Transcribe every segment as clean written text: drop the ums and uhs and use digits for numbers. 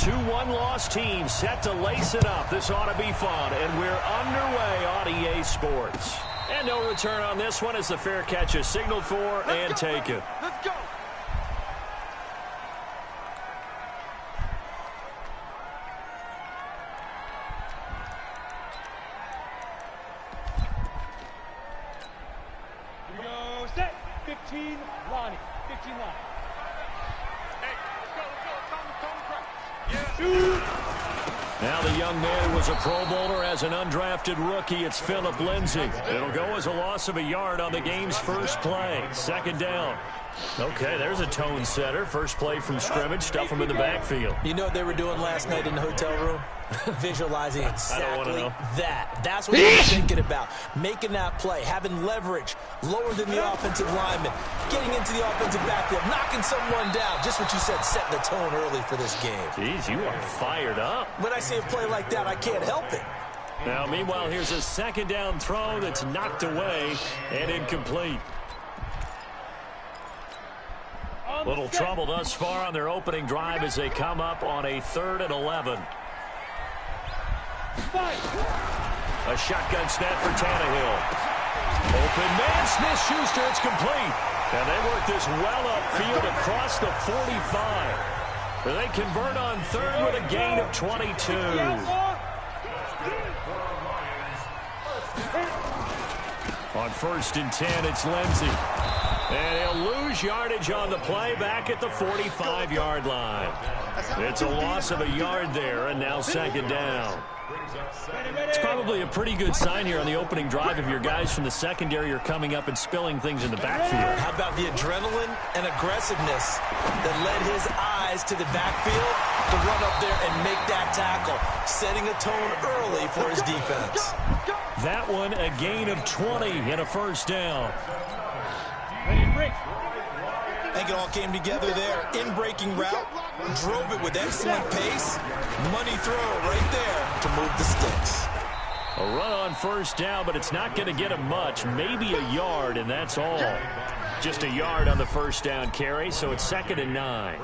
Two one-loss teams set to lace it up. This ought to be fun, and we're underway on EA Sports. And no return on this one as the fair catch is signaled for and taken. Let's go. Here we go. Set. 15, Lonnie. 15, Lonnie. Hey, let's go. It's on the practice. Yeah. Now the young man was a Pro Bowler as an undrafted rookie. It's Phillip Lindsay. It'll go as a loss of a yard on the game's first play. Second down. Okay, there's a tone setter. First play from scrimmage. Stuff him in the backfield. You know what they were doing last night in the hotel room? Visualizing exactly that. That's what they were thinking about. Making that play, having leverage, lower than the offensive lineman, getting into the offensive backfield, knocking someone down. Just what you said, setting the tone early for this game. Jeez, you are fired up. When I see a play like that, I can't help it. Now, meanwhile, here's a second down throw that's knocked away and incomplete. Little trouble thus far on their opening drive as they come up on a 3rd and 11. A shotgun snap for Tannehill. Open man, Smith-Schuster, it's complete. And they work this well upfield across the 45. They convert on 3rd with a gain of 22. On 1st and 10, it's Lindsay. And he'll lose yardage on the play back at the 45-yard line. It's a loss of a yard there, and now second down. It's probably a pretty good sign here on the opening drive if your guys from the secondary are coming up and spilling things in the backfield. How about the adrenaline and aggressiveness that led his eyes to the backfield to run up there and make that tackle, setting a tone early for his defense. That one, a gain of 20 and a first down. I think it all came together there. In-breaking route, drove it with excellent pace. Money throw right there to move the sticks. A run on first down, but it's not going to get him much. Maybe a yard, and that's all. Just a yard on the first down carry, so it's 2nd and 9.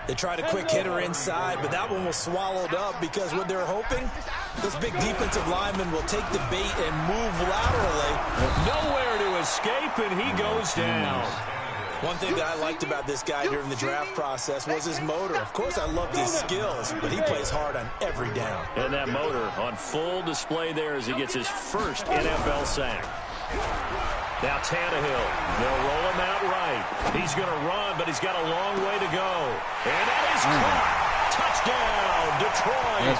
They tried a quick hitter inside, but that one was swallowed up because what they're hoping, this big defensive lineman will take the bait and move laterally. Nowhere to escape, and he goes down. One thing that I liked about this guy during the draft process was his motor. Of course, I loved his skills, but he plays hard on every down. And that motor on full display there as he gets his first NFL sack. Now Tannehill, they'll roll him out right. He's going to run, but he's got a long way to go. And that is caught. Touchdown, Detroit.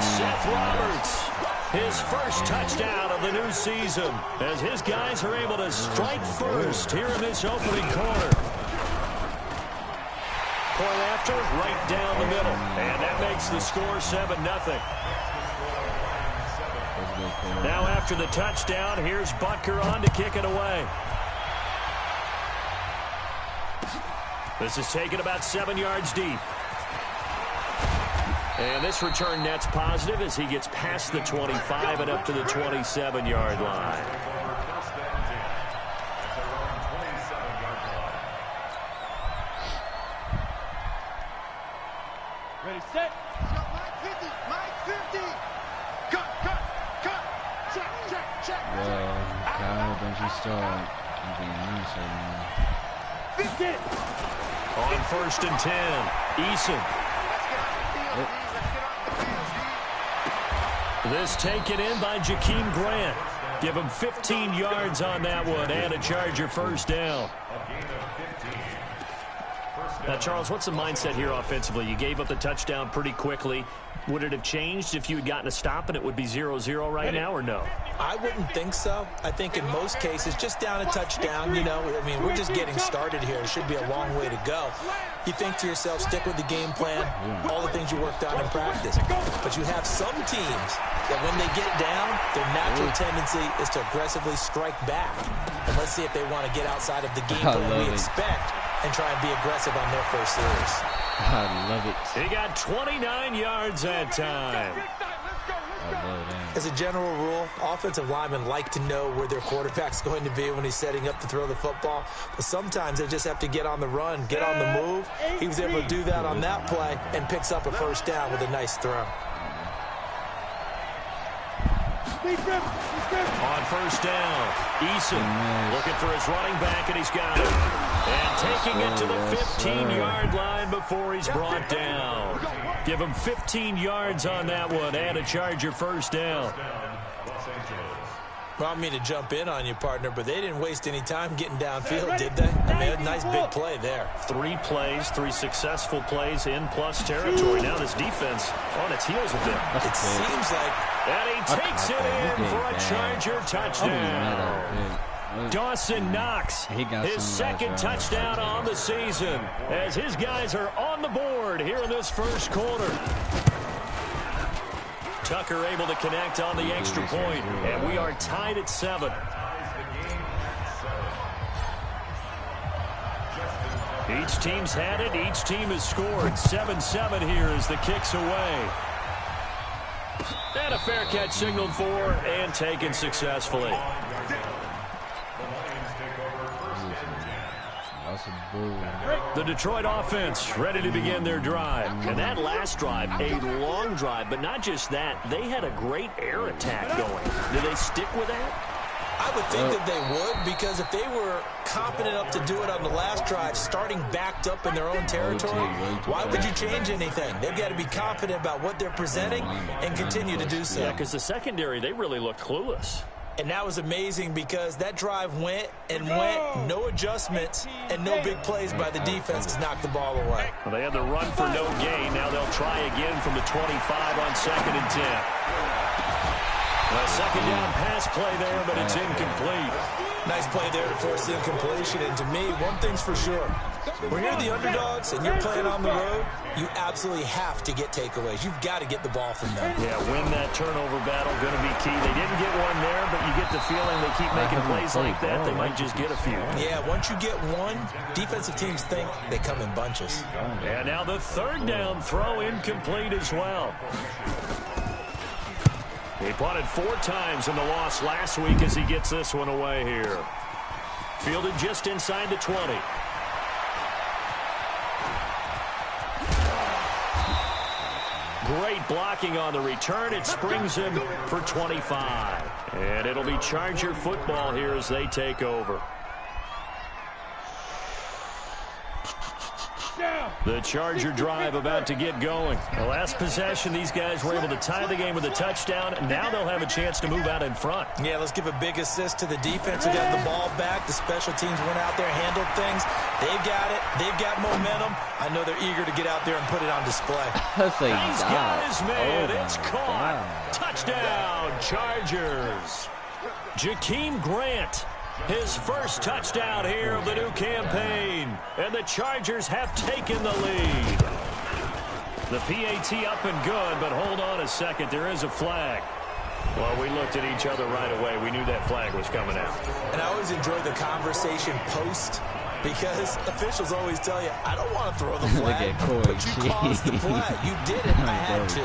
Seth Roberts, his first touchdown of the new season, as his guys are able to strike first here in this opening quarter. Point after, right down the middle. And that makes the score 7-0. Now after the touchdown, here's Butker on to kick it away. This is taken about 7 yards deep. And this return net's positive as he gets past the 25 and up to the 27-yard line. Ready, set. Mike 50. Cut. Check. Kyle, don't you start. On 1st and 10, Eason. This taken in by Jakeem Grant. Give him 15 yards on that one and a Charger first down. Now, Charles, what's the mindset here offensively? You gave up the touchdown pretty quickly. Would it have changed if you had gotten a stop and it would be 0-0 right now, or no? I wouldn't think so. I think in most cases, just down a touchdown, you know, I mean, we're just getting started here. It should be a long way to go. You think to yourself, stick with the game plan, all the things you worked on in practice. But you have some teams that when they get down, their natural tendency is to aggressively strike back. And let's see if they want to get outside of the game plan we expect and try and be aggressive on their first series. I love it. He got 29 yards that time. As a general rule, offensive linemen like to know where their quarterback's going to be when he's setting up to throw the football. But sometimes they just have to get on the run, get on the move. He was able to do that on that play and picks up a first down with a nice throw. On first down, Eason looking for his running back, and he's got it. And taking it to the 15-yard line before he's brought down. Give him 15 yards on that one and a Charger first down. Well, I don't mean to jump in on you, partner, but they didn't waste any time getting downfield, did they? I mean, a nice big play there. 3 plays, 3 successful plays in plus territory. Now this defense on its heels a bit. It seems like... And he takes it in for a Charger touchdown. Dawson Knox, his second touchdown on the season, as his guys are on the board here in this first quarter. Tucker able to connect on the extra point, and we are tied at 7. Each team's had it. Each team has scored. 7-7 here as the kick's away. And a fair catch signaled for and taken successfully. The Detroit offense ready to begin their drive. And that last drive, a long drive, but not just that. They had a great air attack going. Do they stick with that? I would think that they would, because if they were competent enough to do it on the last drive, starting backed up in their own territory, why would you change anything? They've got to be confident about what they're presenting and continue to do so. Yeah, because the secondary, they really look clueless. And that was amazing because that drive went and went, no adjustments, and no big plays by the defense to knock the ball away. Well, they had the run for no gain. Now they'll try again from the 25 on 2nd and 10. A second down pass play there, but it's incomplete. Nice play there to force the incompletion. And to me, one thing's for sure. When you're the underdogs and you're playing on the road, you absolutely have to get takeaways. You've got to get the ball from them. Yeah, win that turnover battle, going to be key. They didn't get one there, but you get the feeling they keep making plays like that, they might just get a few. Yeah, once you get one, defensive teams think they come in bunches. And now the 3rd down throw incomplete as well. He punted 4 times in the loss last week as he gets this one away here. Fielded just inside the 20. Great blocking on the return. It springs him for 25. And it'll be Charger football here as they take over. The Charger drive about to get going. The last possession, these guys were able to tie the game with a touchdown. Now they'll have a chance to move out in front. Yeah, let's give a big assist to the defense who got the ball back. The special teams went out there, handled things. They've got it. They've got momentum. I know they're eager to get out there and put it on display. He's got his man. It's caught. Touchdown, Chargers. Jakeem Grant. His first touchdown here of the new campaign. And the Chargers have taken the lead. The PAT up and good, but hold on a second. There is a flag. Well, we looked at each other right away. We knew that flag was coming out. And I always enjoy the conversation post, because officials always tell you, I don't want to throw the flag, but you caused the play. You did it. I had to.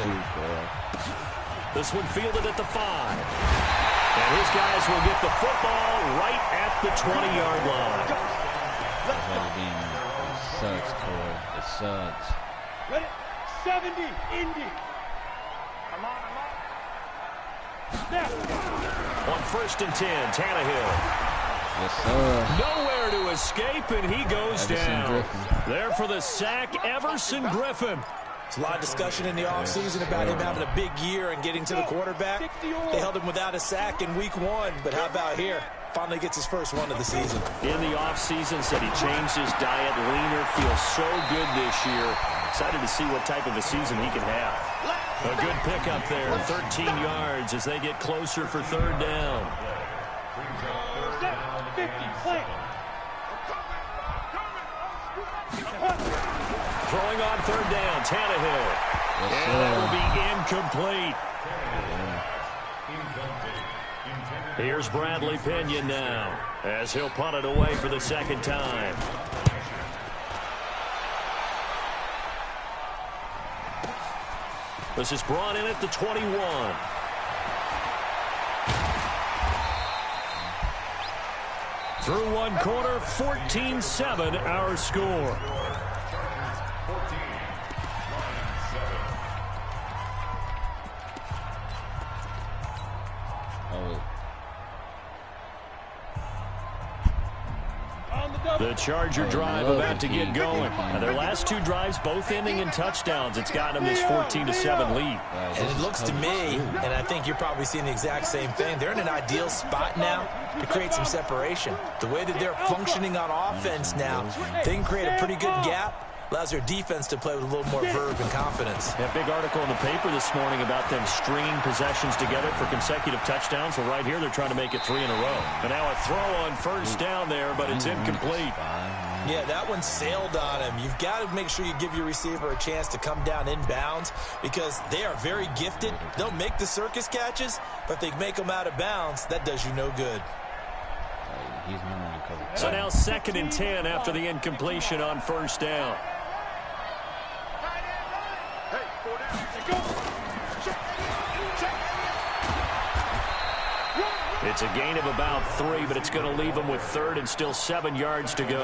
This one fielded at the 5. And his guys will get the football right at the 20-yard line. It sucks, Corey. It sucks. Ready? 70, Indy. Come on, Snap. On 1st and 10, Tannehill. Yes, sir. Nowhere to escape, and he goes down. There for the sack, Everson Griffin. There's a lot of discussion in the offseason about him having a big year and getting to the quarterback. They held him without a sack in week 1, but how about here? Finally gets his first one of the season. In the offseason, said he changed his diet, leaner, feels so good this year. Excited to see what type of a season he can have. A good pickup there, 13 yards as they get closer for 3rd down. 50, play. Throwing on 3rd down, Tannehill. And that will be incomplete. Here's Bradley Pinion now as he'll punt it away for the 2nd time. This is brought in at the 21. Through one quarter, 14-7 our score. The Charger drive about to get going. And their last two drives both ending in touchdowns. It's got them this 14-7 lead. And it looks to me, and I think you're probably seeing the exact same thing, they're in an ideal spot now to create some separation. The way that they're functioning on offense now, they can create a pretty good gap. Allows their defense to play with a little more verve and confidence. A big article in the paper this morning about them stringing possessions together for consecutive touchdowns. Well, right here, they're trying to make it 3 in a row. And now a throw on first down there, but it's incomplete. Yeah, that one sailed on him. You've got to make sure you give your receiver a chance to come down inbounds because they are very gifted. They'll make the circus catches, but if they make them out of bounds, that does you no good. So now 2nd and 10 after the incompletion on first down. It's a gain of about 3, but it's going to leave them with 3rd and still 7 yards to go.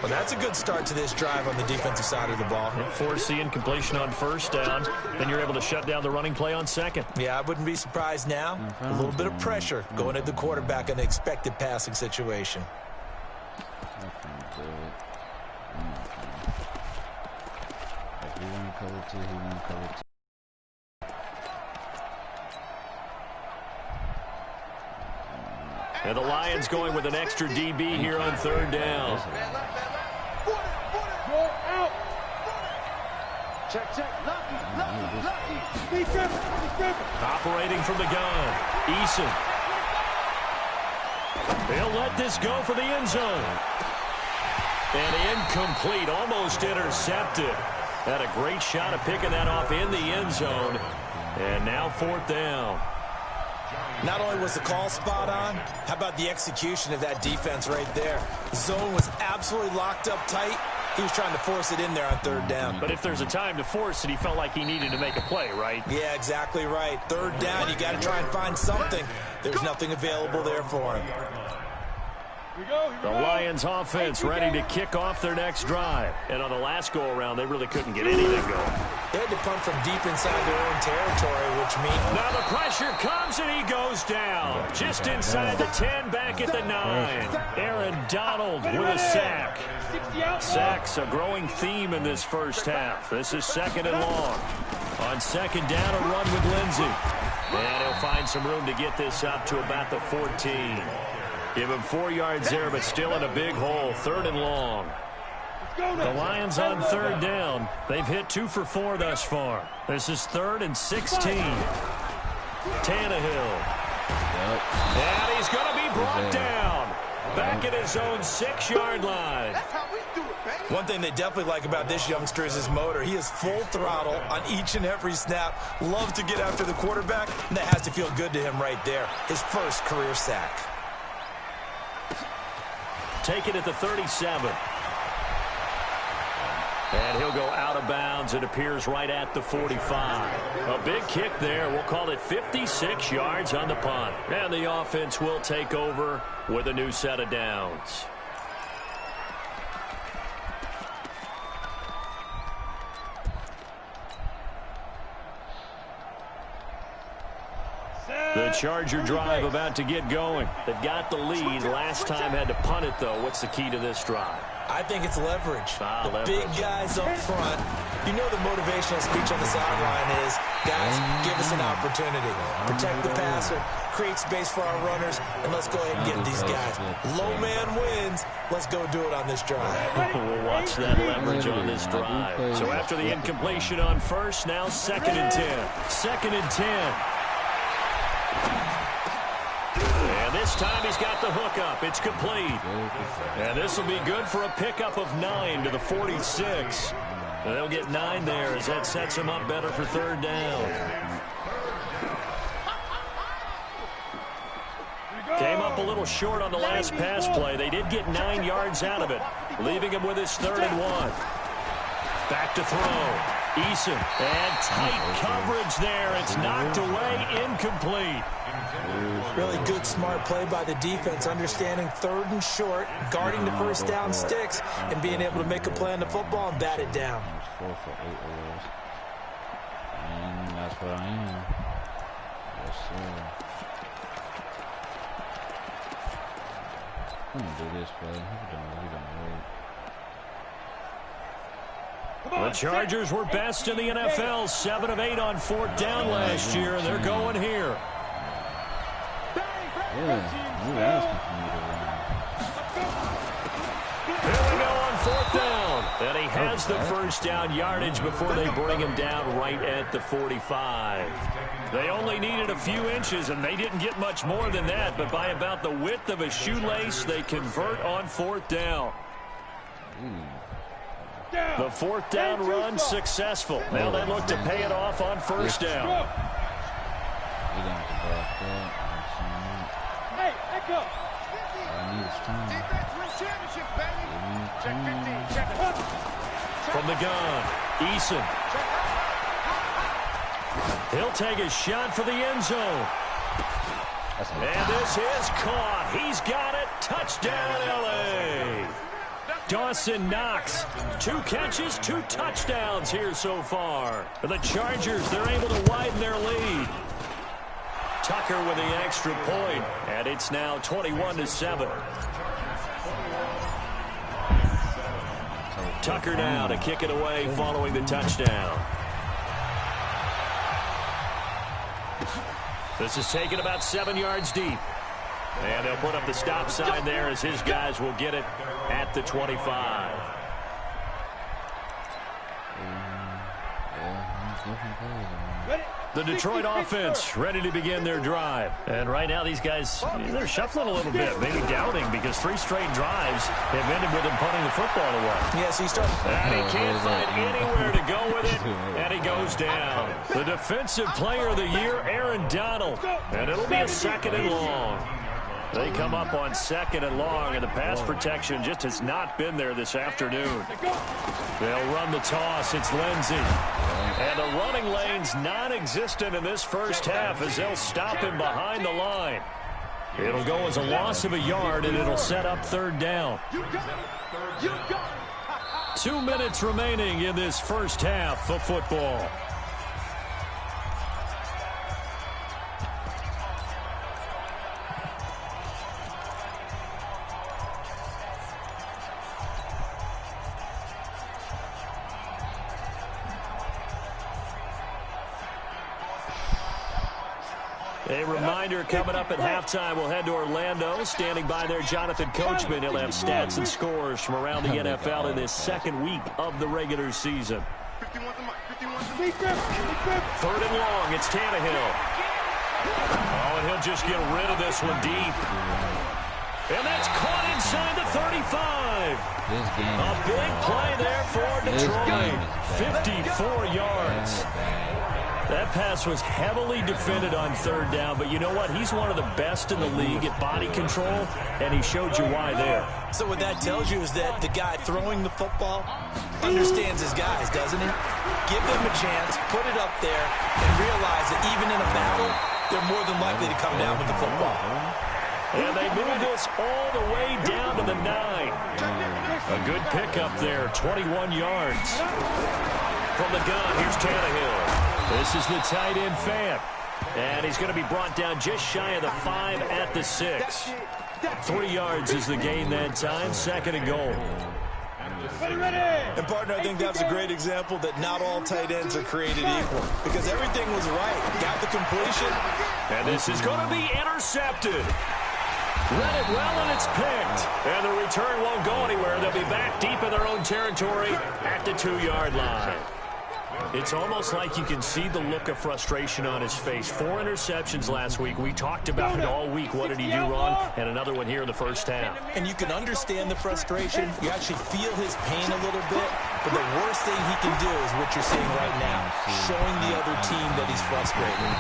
Well, that's a good start to this drive on the defensive side of the ball. Force the incompletion on first down, then you're able to shut down the running play on 2nd. Yeah, I wouldn't be surprised now. A little bit of pressure going at the quarterback in an expected passing situation. And the Lions going with an extra DB here on 3rd down. Operating from the gun, Eason. He'll let this go for the end zone. And incomplete, almost intercepted. Had a great shot of picking that off in the end zone. And now 4th down. Not only was the call spot on, how about the execution of that defense right there? The zone was absolutely locked up tight. He was trying to force it in there on 3rd down. But if there's a time to force it, he felt like he needed to make a play, right? Yeah, exactly right. 3rd down, you got to try and find something. There's nothing available there for him. The Lions offense ready to kick off their next drive. And on the last go-around, they really couldn't get anything going. They had to punt from deep inside their own territory, which means... Now the pressure comes and he goes down. Just inside the 10, back at the 9. Aaron Donald with a sack. Sacks a growing theme in this first half. This is 2nd and long. On 2nd down, a run with Lindsey. And he'll find some room to get this up to about the 14. Give him 4 yards there, but still in a big hole. 3rd and long. The Lions on 3rd down. They've hit 2 for 4 thus far. This is 3rd and 16. Tannehill. And he's going to be brought down. Back at his own 6-yard line. One thing they definitely like about this youngster is his motor. He is full throttle on each and every snap. Loves to get after the quarterback, and that has to feel good to him right there. His first career sack. Take it at the 37. And he'll go out of bounds. It appears right at the 45. A big kick there. We'll call it 56 yards on the punt. And the offense will take over with a new set of downs. The Charger drive about to get going. They've got the lead. Last time had to punt it, though. What's the key to this drive? I think it's leverage. The big guys up front. You know the motivational speech on the sideline is, guys, give us an opportunity. Protect the passer, create space for our runners, and let's go ahead and get these guys. Low man wins. Let's go do it on this drive. We'll watch that leverage on this drive. So after the incompletion on first, now 2nd and 10. 2nd and 10. And this time he's got the hookup. It's complete. And this will be good for a pickup of 9 to the 46. And they'll get 9 there as that sets him up better for 3rd down. Came up a little short on the last pass play. They did get 9 yards out of it, leaving him with his 3rd and 1. Back to throw. Eason, and tight coverage there. It's knocked away, incomplete. Really good, smart play by the defense, understanding 3rd and short, guarding the first down sticks, and being able to make a play on the football and bat it down. 4 for 8 of those. And that's what I am. Yes, sir. I'm going to do this play. He don't wait. The Chargers were best in the NFL, 7 of 8 on 4th down last year, and they're going here. Yeah, you're asking for me to run. Here we go on 4th down. And he has the first down yardage before they bring him down right at the 45. They only needed a few inches, and they didn't get much more than that, but by about the width of a shoelace, they convert on 4th down. The 4th down run successful. Now they look to pay it off on 1st down. Hey, echo. I need his time. From the gun, Eason. He'll take a shot for the end zone. And this is caught. He's got it. Touchdown, L.A. Dawson Knox, 2 catches, 2 touchdowns here so far. For the Chargers, they're able to widen their lead. Tucker with the extra point, and it's now 21-7. Tucker now to kick it away following the touchdown. This is taken about 7 yards deep. And they'll put up the stop sign there as his guys will get it at the 25. The Detroit offense ready to begin their drive. And right now these guys, they're shuffling a little bit, maybe doubting, because 3 straight drives have ended with him punting the football away. Yes, he started. And he can't find anywhere to go with it, and he goes down. The defensive player of the year, Aaron Donald. And it'll be a 2nd and long. They come up on 2nd and long, and the pass protection just has not been there this afternoon. They'll run the toss. It's Lindsey. And the running lane's non-existent in this first half as they'll stop him behind the line. It'll go as a loss of a yard, and it'll set up 3rd down. 2 minutes remaining in this first half of football. A reminder, coming up at halftime, we'll head to Orlando. Standing by there, Jonathan Coachman. He'll have stats and scores from around the NFL in this 2nd week of the regular season. 3rd and long, it's Tannehill. Oh, and he'll just get rid of this one deep. And that's caught inside the 35. A big play there for Detroit. 54 yards. That pass was heavily defended on 3rd down, but you know what? He's one of the best in the league at body control, and he showed you why there. So what that tells you is that the guy throwing the football understands his guys, doesn't he? Give them a chance, put it up there, and realize that even in a battle, they're more than likely to come down with the football. And they move this all the way down to the 9. A good pickup there, 21 yards. From the gun, here's Tannehill. This is the tight end Fant. And he's going to be brought down just shy of the 5 at the 6. 3 yards is the gain that time, 2nd and goal. And, partner, I think that's a great example that not all tight ends are created equal. Because everything was right. Got the completion. And this is going to be intercepted. Read it well, and it's picked. And the return won't go anywhere. They'll be back deep in their own territory at the 2-yard line. It's almost like you can see the look of frustration on his face. 4 interceptions last week. We talked about it all week. What did he do wrong? And another one here in the first half. And you can understand the frustration. You actually feel his pain a little bit. But the worst thing he can do is what you're seeing right now, showing the other team that he's frustrated.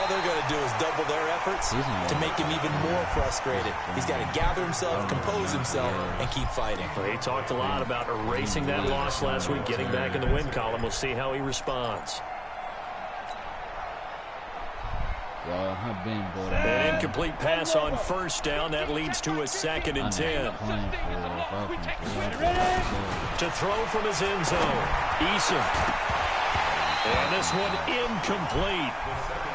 all they're going to do is double their efforts to make him even more frustrated. He's got to gather himself, compose himself, and keep fighting. Well, he talked a lot about erasing that loss last week, getting back in the win column. We'll see how he responds. An incomplete pass on first down. That leads to a 2nd and 10. To throw from his end zone, Eason. And this one incomplete.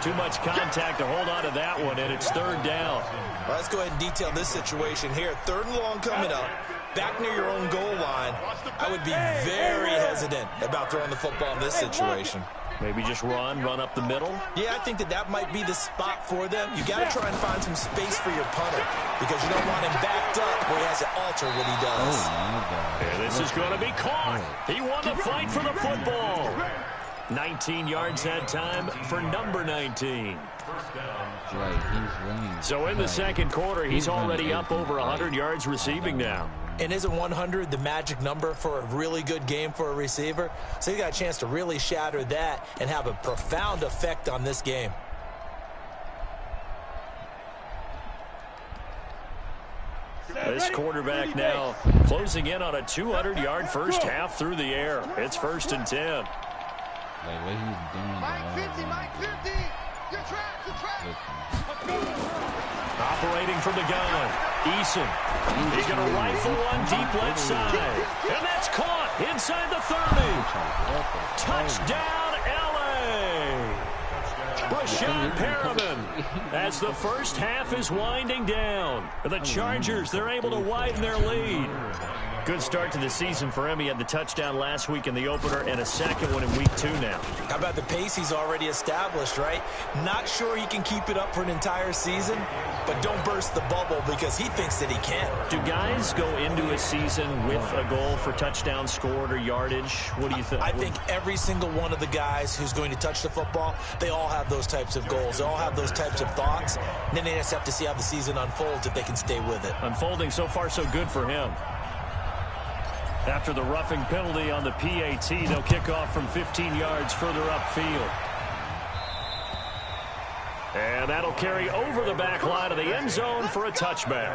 Too much contact to hold on to that one, and it's 3rd down. Well, let's go ahead and detail this situation here. 3rd and long coming up. Back near your own goal line. I would be very hesitant about throwing the football in this situation. Maybe just run up the middle? Yeah, I think that might be the spot for them. You got to try and find some space for your punter because you don't want him backed up where he has to alter what he does. And this is going to be caught. He won the fight for the football. 19 yards that time for number 19. So in the second quarter, he's already up over 100 yards receiving now. And isn't 100 the magic number for a really good game for a receiver? So he got a chance to really shatter that and have a profound effect on this game. This quarterback now closing in on a 200-yard first half through the air. It's 1st and 10. Like what he's doing. Mike 50. You're trapped. Operating from the gun, Eason. He's going to rifle one deep left side. And that's caught inside the 30. Touchdown, L.A. Rashad Perriman as the first half is winding down. The Chargers, they're able to widen their lead. Good start to the season for him. He had the touchdown last week in the opener and a second one in week 2 now. How about the pace he's already established, right? Not sure he can keep it up for an entire season, but don't burst the bubble because he thinks that he can. Do guys go into a season with a goal for touchdown scored or yardage? What do you think? I think every single one of the guys who's going to touch the football, they all have those types of goals. They all have those types of thoughts. And then they just have to see how the season unfolds if they can stay with it. Unfolding so far so good for him. After the roughing penalty on the PAT, they'll kick off from 15 yards further upfield. And that'll carry over the back line of the end zone for a touchback.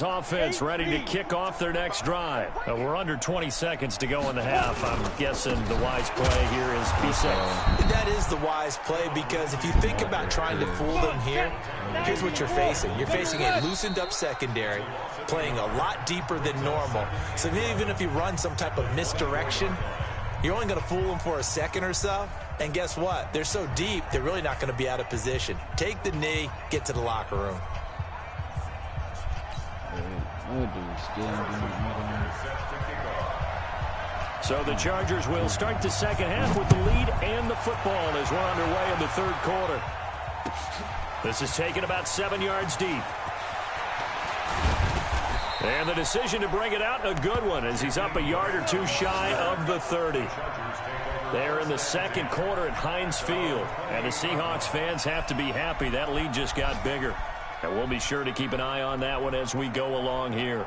Offense ready to kick off their next drive. We're under 20 seconds to go in the half. I'm guessing the wise play here is be safe. That is the wise play because if you think about trying to fool them here, here's what you're facing. You're facing a loosened up secondary, playing a lot deeper than normal. So even if you run some type of misdirection, you're only going to fool them for a second or so. And guess what? They're so deep, they're really not going to be out of position. Take the knee, get to the locker room. So the Chargers will start the second half with the lead and the football as we're underway in the third quarter. This is taken about 7 yards deep. And the decision to bring it out, a good one, as he's up a yard or two shy of the 30. They're in the second quarter at Heinz Field, and the Seahawks fans have to be happy. That lead just got bigger. And we'll be sure to keep an eye on that one as we go along here.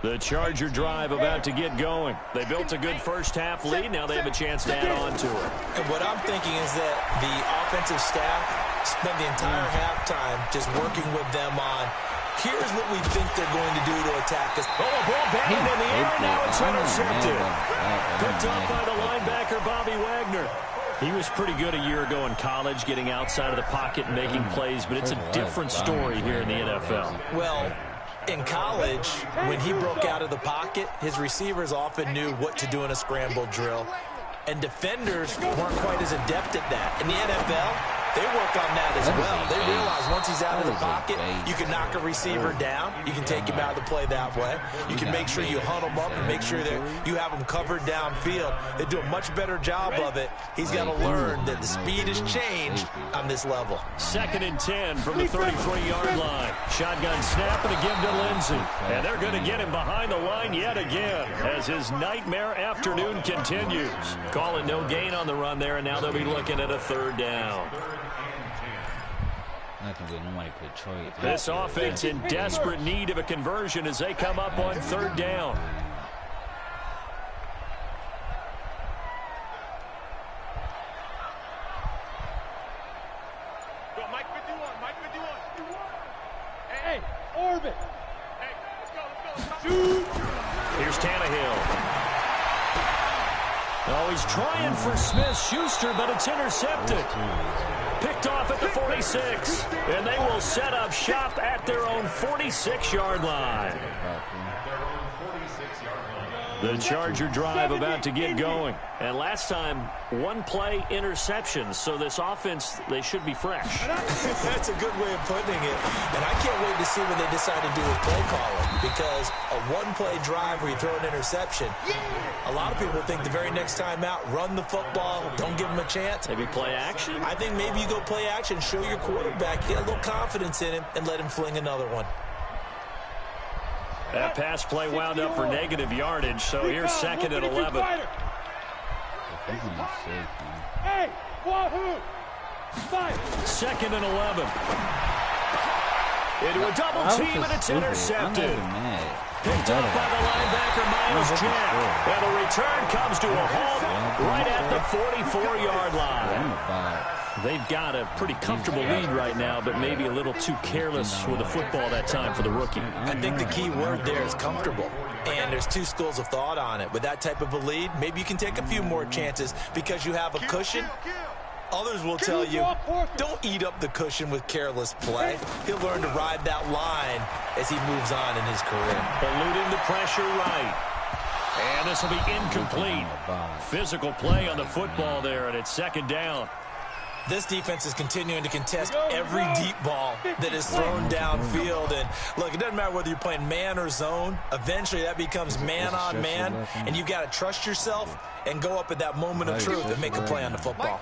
The Charger drive about to get going. They built a good first half lead. Now they have a chance to add on to it. And what I'm thinking is that the offensive staff spent the entire halftime just working with them on, here's what we think they're going to do to attack us. Oh, a ball batted in the air. Now it's intercepted. Picked up by the linebacker, Bobby Wagner. He was pretty good a year ago in college, getting outside of the pocket and making plays, but it's a different story here in the NFL. Well, in college, when he broke out of the pocket, his receivers often knew what to do in a scramble drill. and defenders weren't quite as adept at that. In the NFL, they work on that as well. They realize once he's out of the pocket, you can knock a receiver down. You can take him out of the play that way. You can make sure you hunt him up and make sure that you have him covered downfield. They do a much better job of it. He's got to learn that the speed has changed on this level. 2nd and 10 from the 33-yard line. Shotgun snap and a give to Lindsey. And they're going to get him behind the line yet again as his nightmare afternoon continues. Calling no gain on the run there, and now they'll be looking at a 3rd down. This offense in desperate need of a conversion as they come up on 3rd down. Go, Mike 51, Mike 51. Hey, orbit. Hey, let's go. Shoot. Here's Tannehill. Oh, he's trying for Smith-Schuster, but it's intercepted. Picked off at the 46, and they will set up shop at their own 46-yard line. The Charger drive about to get going. And last time, 1-play interception. So this offense, they should be fresh. That's a good way of putting it. And I can't wait to see what they decide to do with play calling. Because a 1-play drive where you throw an interception, a lot of people think the very next time out, run the football, don't give them a chance. Maybe play action? I think maybe you go play action, show your quarterback, get a little confidence in him, and let him fling another one. That pass play wound up for negative yardage, so here's 2nd and 11. Hey, wahoo! 2nd and 11. Into a double team, and it's intercepted. Picked up by the linebacker, Miles Jack. And the return comes to a halt right at the 44-yard line. They've got a pretty comfortable lead right now, but maybe a little too careless with the football that time for the rookie. I think the key word there is comfortable. And there's 2 schools of thought on it. With that type of a lead, maybe you can take a few more chances because you have a cushion. Others will tell you, don't eat up the cushion with careless play. He'll learn to ride that line as he moves on in his career. Eluding the pressure right. And this will be incomplete. Physical play on the football there, and it's 2nd down. This defense is continuing to contest every deep ball that is thrown downfield. And, look, it doesn't matter whether you're playing man or zone. Eventually, that becomes man on man, and you've got to trust yourself and go up at that moment of truth and make a play on the football.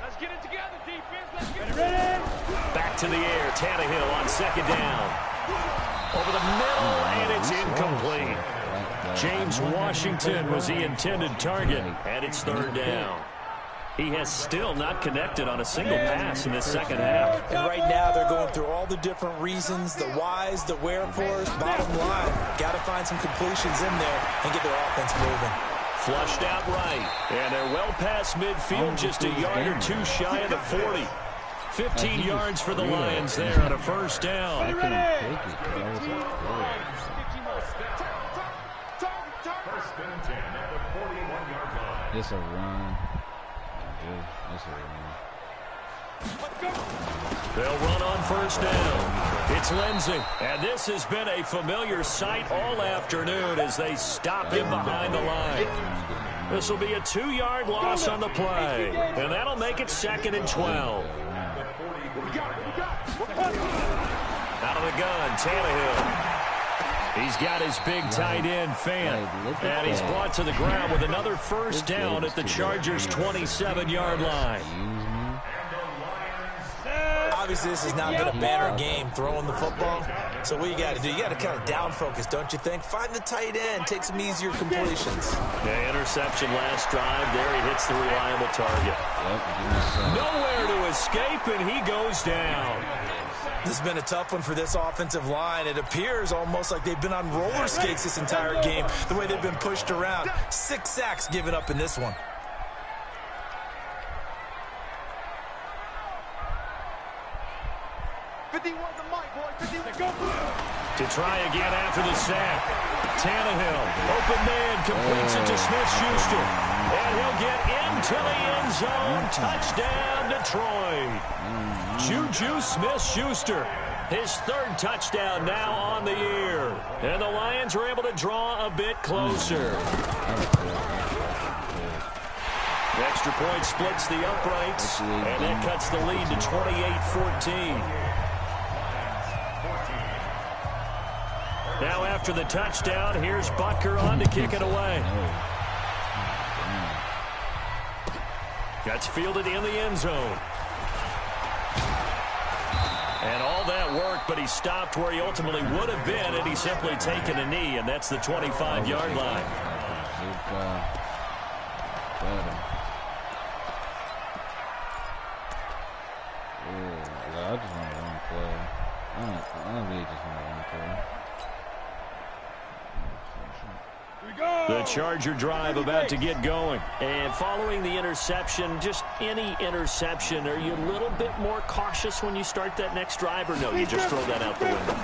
Let's get it together, defense. Let's get it ready. Back to the air. Tannehill on 2nd down. Over the middle, and it's incomplete. James Washington was the intended target, and it's 3rd down. He has still not connected on a single pass in this 2nd half. And right now they're going through all the different reasons, the whys, the wherefores. Bottom line, got to find some completions in there and get their offense moving. Flushed out right, and they're well past midfield, just a yard or 2 shy of the 40. 15 yards for the Lions there on a 1st down. It's a run. They'll run on 1st down. It's Lindsey. And this has been a familiar sight all afternoon as they stop him behind the line. This will be a 2-yard loss on the play. And that'll make it 2nd and 12. Out of the gun, Tannehill. He's got his big tight end, Fant. And he's brought to the ground with another 1st down at the Chargers' 27-yard line. Obviously, this has not been a banner game throwing the football. So what you got to do, you got to kind of down focus, don't you think? Find the tight end, take some easier completions. Yeah, interception last drive. There he hits the reliable target. Nowhere to escape, and he goes down. This has been a tough one for this offensive line. It appears almost like they've been on roller skates this entire game, the way they've been pushed around. 6 sacks given up in this one. To try again after the sack. Tannehill, open man, completes it to Smith-Schuster. And he'll get into the end zone. Touchdown, Detroit. Juju Smith-Schuster, his 3rd touchdown now on the year. And the Lions are able to draw a bit closer. The extra point splits the uprights, and that cuts the lead to 28-14. Now after the touchdown, here's Butker on to kick it away. That's fielded in the end zone. And all that work, but he stopped where he ultimately would have been, and he's simply taken a knee, and that's the 25-yard line. I just want to run play. I really just want to run play. The Charger drive about to get going. And following the interception, just any interception, are you a little bit more cautious when you start that next drive, or no, you just throw that out the window?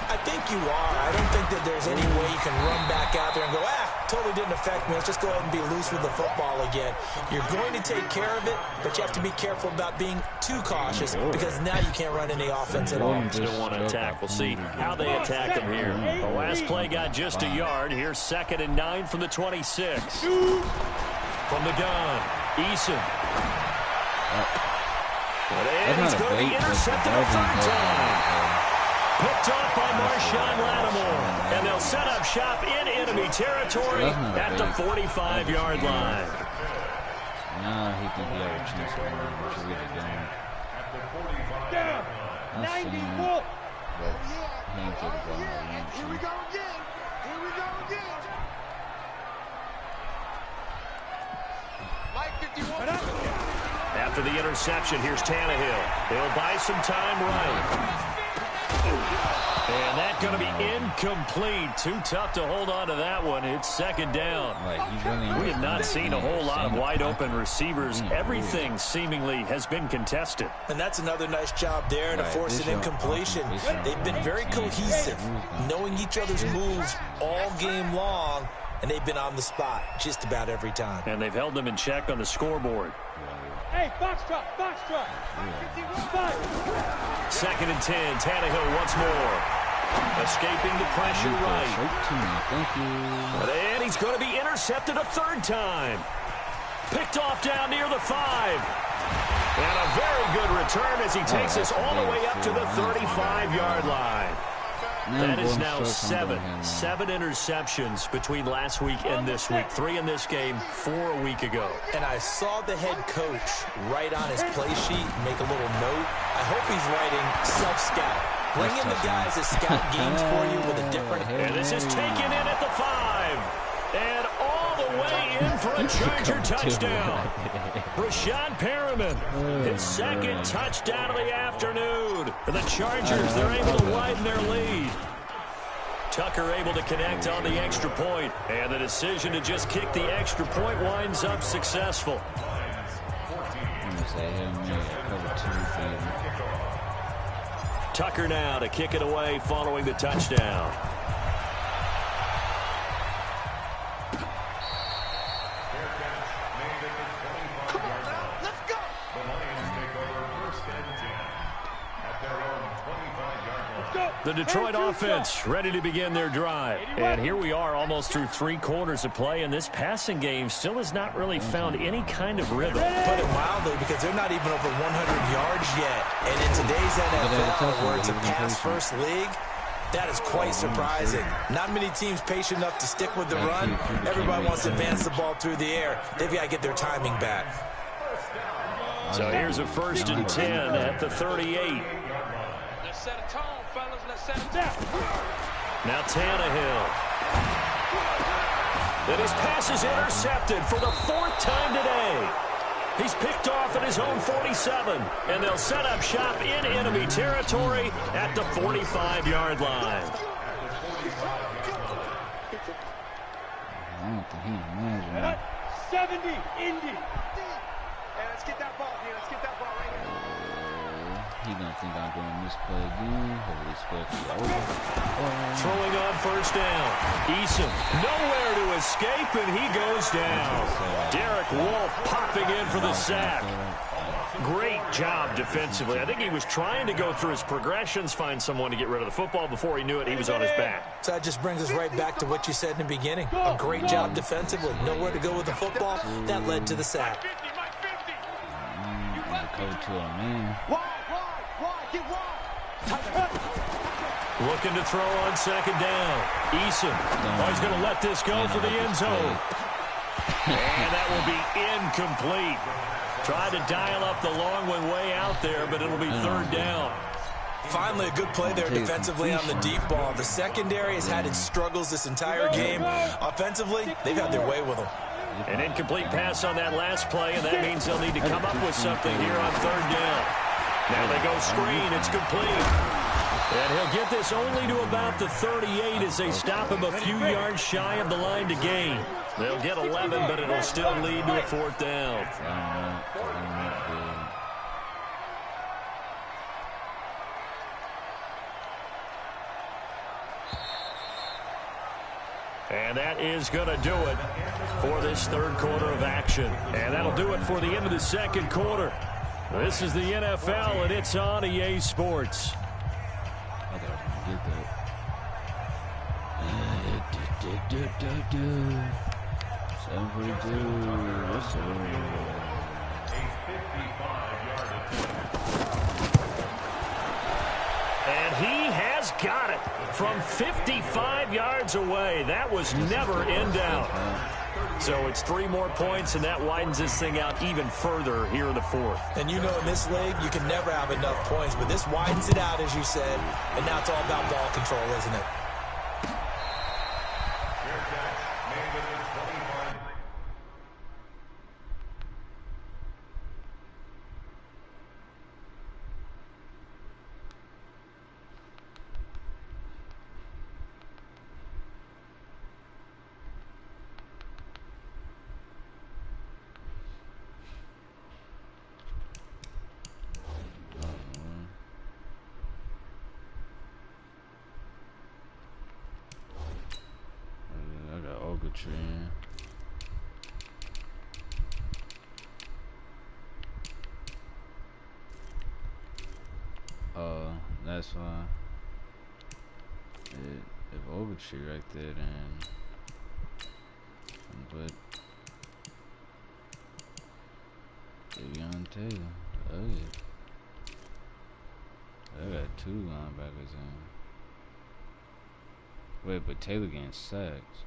I think you are. I don't think that there's any way you can run back out there and go, totally didn't affect me. Let's just go ahead and be loose with the football again. You're going to take care of it, but you have to be careful about being too cautious because now you can't run any offense at all. Still want to attack. We'll see how they attack them here. The last play got just a yard. Here's 2nd and 9 from the 26. From the gun, Eason. And he's going to be intercepted a 3rd time. Picked off by Marshawn Lattimore. And they'll set up shop in enemy territory at the 45-yard line. Nah, he think he had a chance to run, which is really dumb. Down. 94. But he ain't take the ball. Here we go again. Here we go again. Mike 51. After the interception, here's Tannehill. He'll buy some time right. And that's going to be incomplete. Too tough to hold on to that one. It's 2nd down. We have not seen a whole lot of wide-open receivers. Everything seemingly has been contested. And that's another nice job there to force an incompletion. They've been very cohesive, knowing each other's moves all game long, and they've been on the spot just about every time. And they've held them in check on the scoreboard. Hey, box truck, box truck. 2nd and 10, Tannehill once more. Escaping the pressure right. Thank you. And he's going to be intercepted a 3rd time. Picked off down near the 5. And a very good return as he takes us all the way up to the 35-yard line. That is now 7 interceptions between last week and this week. 3 in this game, 4 a week ago. And I saw the head coach write on his play sheet, make a little note. I hope he's writing self-scout. Bring in the guys that scout games for you with a different... And this is taken in at the 5. And all the way in for a Charger touchdown. Rashad Perriman, his 2nd touchdown of the afternoon. For the Chargers, they're able to widen their lead. Tucker able to connect on the extra point. And the decision to just kick the extra point winds up successful. Tucker now to kick it away following the touchdown. The Detroit offense ready to begin their drive. And here we are almost through 3 quarters of play, and this passing game still has not really found any kind of rhythm. Put it mildly, because they're not even over 100 yards yet. And in today's NFL, where it's a pass-first league, that is quite surprising. Not many teams patient enough to stick with the run. Everybody wants to advance the ball through the air. They've got to get their timing back. So here's a 1st and 10 at the 38. Let's set a tone, fellas. Let's set it down. Now Tannehill. And his pass is intercepted for the 4th time today. He's picked off at his own 47. And they'll set up shop in enemy territory at the 45-yard line. I don't think he imagined. 70, Indy. Hey, let's get that ball here. Let's get that ball right here. He gonna think I'm doing this play again. Hopefully this play will be over. Throwing on 1st down. Eason nowhere to escape, and he goes down. Derek Wolfe popping in for the sack. Great job defensively. I think he was trying to go through his progressions, find someone to get rid of the football. Before he knew it, he was on his back. So that just brings us right back to what you said in the beginning. A great job defensively. Nowhere to go with the football. That led to the sack. cover to a man. Wide, get wide. Looking to throw on second down. Eason. Oh, he's going to let this go for the end zone. And that will be incomplete. Tried to dial up the long one way out there, but it'll be third down. Finally, a good play there defensively on the deep ball. The secondary has had its struggles this entire game. Offensively, they've had their way with them. An incomplete pass on that last play, and that means they'll need to come up with something here on third down. Now they go screen. It's complete. And he'll get this only to about the 38 as they stop him a few yards shy of the line to gain. They'll get 11, but it'll still lead to a fourth down. And that is going to do it for this third quarter of action. And that'll do it for the end of the second quarter. This is the NFL, and it's on EA Sports. And he has got it from 55 yards away. That was never in doubt. So it's 3 more points, and that widens this thing out even further here in the fourth. And you know in this league, you can never have enough points, but this widens it out, as you said, and now it's all about ball control, isn't it? That's why if Ogletree right there, then but Davion Taylor, oh yeah, I got 2 linebackers in. Wait, but Taylor getting sacks.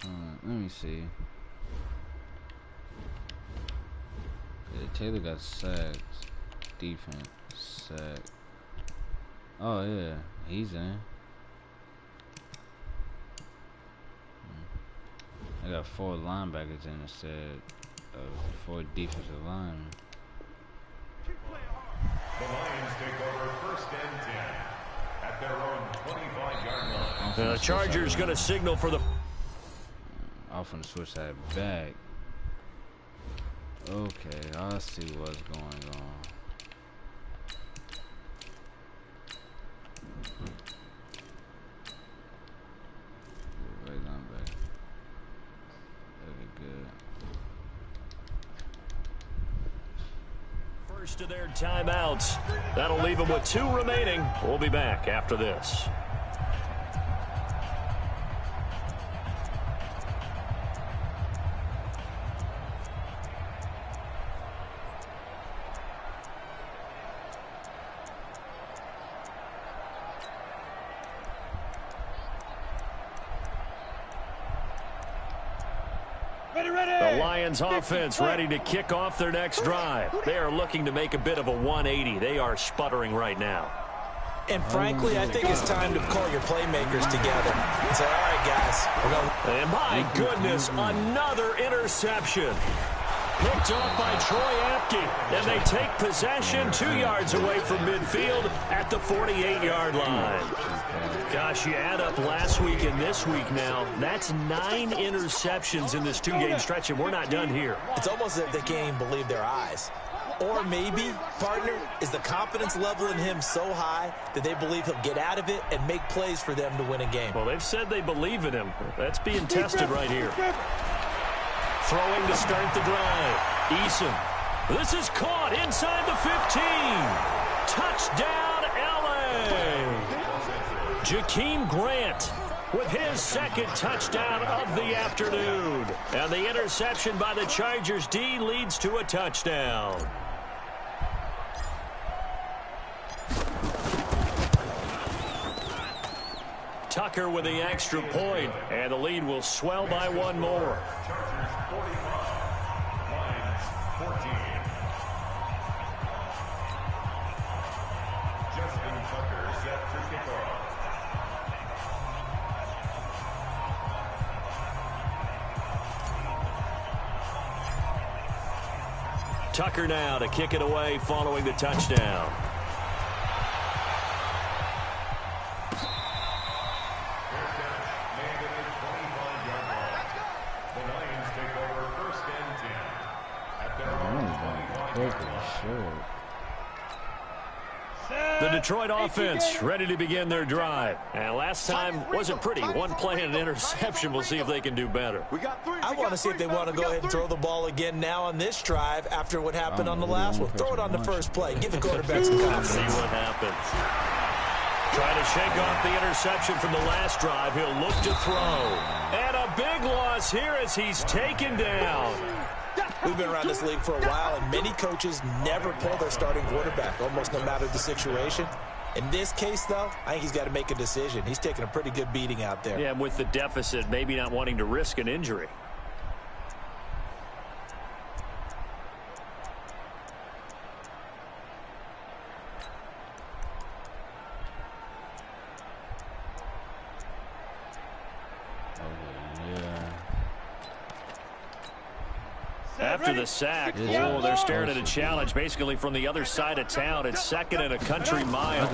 Let me see. Yeah, Taylor got sacks. Defense, sack. Oh yeah, he's in. I got 4 linebackers in instead of 4 defensive linemen. The Lions take over first and 10 at their own 25-yard line. The Chargers going to signal for the... Off on the switch side back. Okay, I see what's going on. First of their timeouts. That'll leave them with 2 remaining. We'll be back after this. The Lions offense ready to kick off their next drive. They are looking to make a bit of a 180. They are sputtering right now. And frankly, I think it's time to call your playmakers together and say, all right, guys, we're going. And my goodness, another interception. Picked off by Troy Apke. And they take possession 2 yards away from midfield at the 48-yard line. Gosh, you add up last week and this week now, that's 9 interceptions in this 2-game stretch, and we're not done here. It's almost as if they can't even believe their eyes. Or maybe, partner, is the confidence level in him so high that they believe he'll get out of it and make plays for them to win a game. Well, they've said they believe in him. That's being tested right here. Throwing to start the drive. Eason. This is caught inside the 15. Touchdown, L.A. Jakeem Grant with his second touchdown of the afternoon. And the interception by the Chargers D leads to a touchdown. Tucker with the extra point, and the lead will swell by one more. Chargers 45, Lions 14. Justin Tucker set to kick off. Tucker now to kick it away following the touchdown. The Detroit offense ready to begin their drive. And last time wasn't pretty. One play and an interception. We'll see if they can do better. I want to see if they want to go ahead and throw the ball again now on this drive after what happened on the last one. Throw it on the first play. Give the quarterback some confidence. See what happens. Trying to shake off the interception from the last drive. He'll look to throw. And a big loss here as he's taken down. We've been around this league for a while, and many coaches never pull their starting quarterback, almost no matter the situation. In this case, though, I think he's got to make a decision. He's taking a pretty good beating out there. Yeah, and with the deficit, maybe not wanting to risk an injury. After the sack, oh, they're staring at a challenge basically from the other side of town. It's second and a country mile.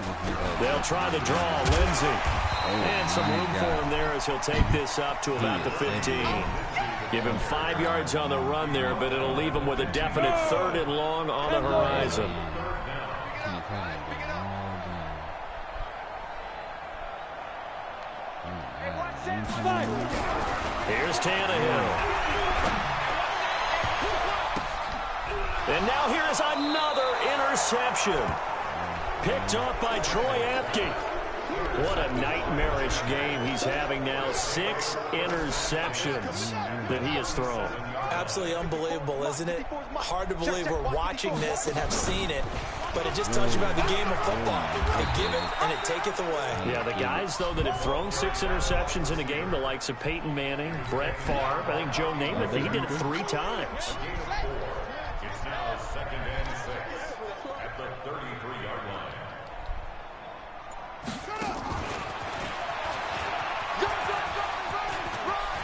They'll try the draw. Lindsey. And some room for him there as he'll take this up to about the 15. Give him 5 yards on the run there, but it'll leave him with a definite 3rd and long on the horizon. Here's Tannehill. And now here is another interception. Picked off by Troy Apke. What a nightmarish game he's having now. 6 interceptions that he has thrown. Absolutely unbelievable, isn't it? Hard to believe we're watching this and have seen it, but it just tells you about the game of football. They give it and it taketh away. Yeah, the guys, though, that have thrown 6 interceptions in a game, the likes of Peyton Manning, Brett Favre, I think Joe Namath, he did it 3 times. It's now 2nd and 6 at the 33-yard line.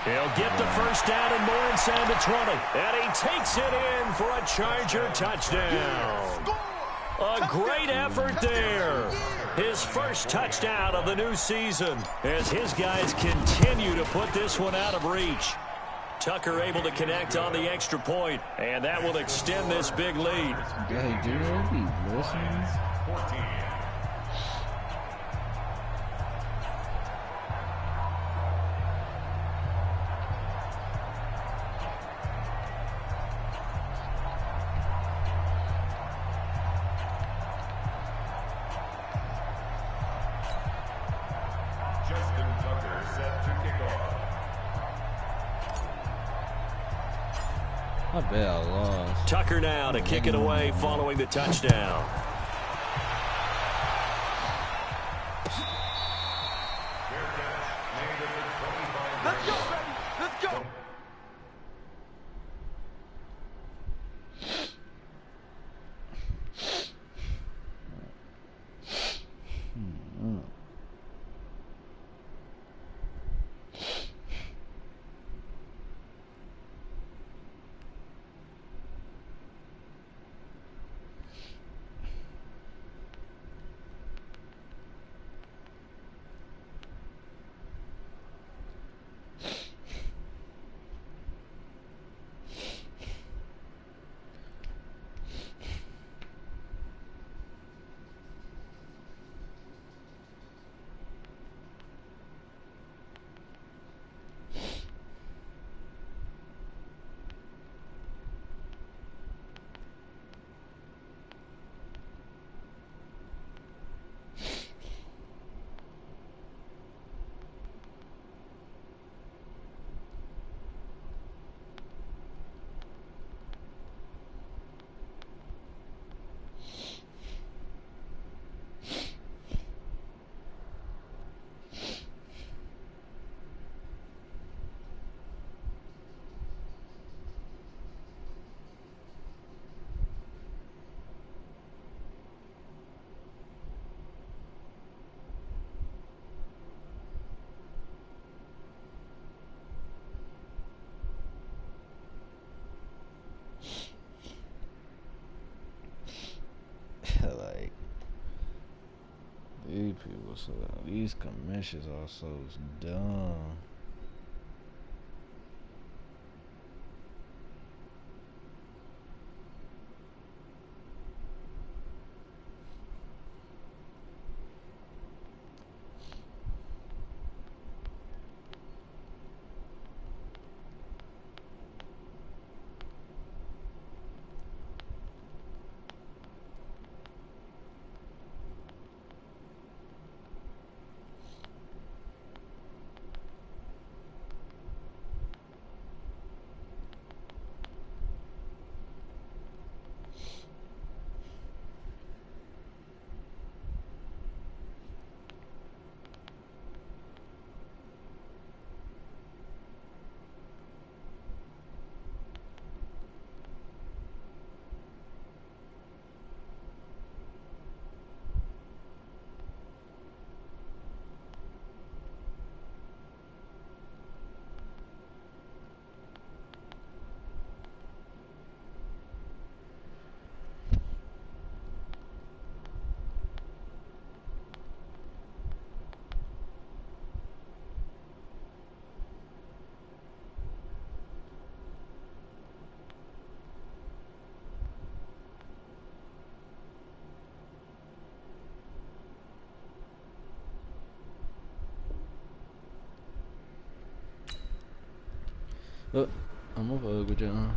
He'll get the first down and more inside the 20. And he takes it in for a Charger touchdown. A great effort there. His first touchdown of the new season as his guys continue to put this one out of reach. Tucker able to connect on the extra point, and that will extend this big lead. Hey, do they be listening? 14. Justin Tucker set to kick off. I bet I lost. Tucker now to kick it away following the touchdown. Fair catch made at the 25. Let's go, baby. Let's go. people, so these commissions are so dumb. I'm over with John.